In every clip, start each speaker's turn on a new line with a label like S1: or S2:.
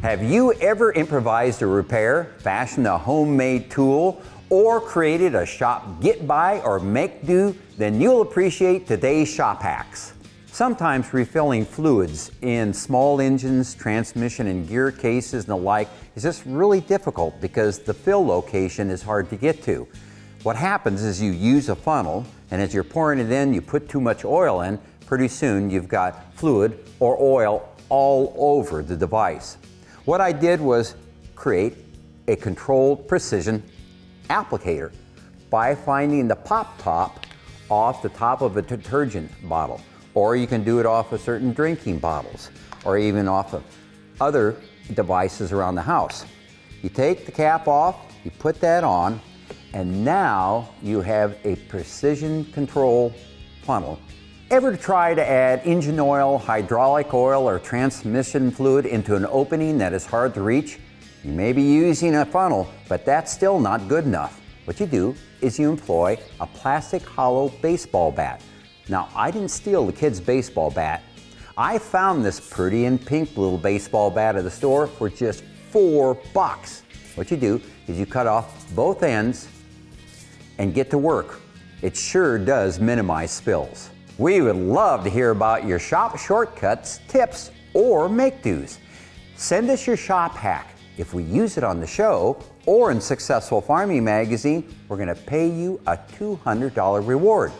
S1: Have you ever improvised a repair, fashioned a homemade tool, or created a shop get-by or make-do? Then you'll appreciate today's shop hacks. Sometimes refilling fluids in small engines, transmission and gear cases and the like is just really difficult because the fill location is hard to get to. What happens is you use a funnel, and as you're pouring it in, you put too much oil in. Pretty soon you've got fluid or oil all over the device. What I did was create a controlled precision applicator by finding the pop top off the top of a detergent bottle, or you can do it off of certain drinking bottles, or even off of other devices around the house. You take the cap off, you put that on, and now you have a precision control funnel. Ever try to add engine oil, hydraulic oil, or transmission fluid into an opening that is hard to reach? You may be using a funnel, but that's still not good enough. What you do is you employ a plastic hollow baseball bat. Now, I didn't steal the kid's baseball bat. I found this pretty and pink little baseball bat at the store for just $4. What you do is you cut off both ends and get to work. It sure does minimize spills. We would love to hear about your shop shortcuts, tips, or make-dos. Send us your shop hack. If we use it on the show or in Successful Farming Magazine, we're going to pay you a $200 reward.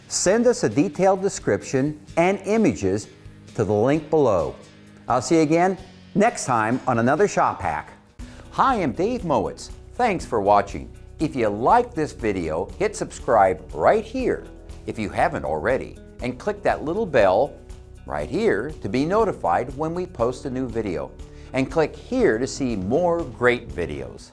S1: Send us a detailed description and images to the link below. I'll see you again next time on another shop hack. Hi, I'm Dave Mowitz. Thanks for watching. If you like this video, hit subscribe right here if you haven't already, and click that little bell right here to be notified when we post a new video. And click here to see more great videos.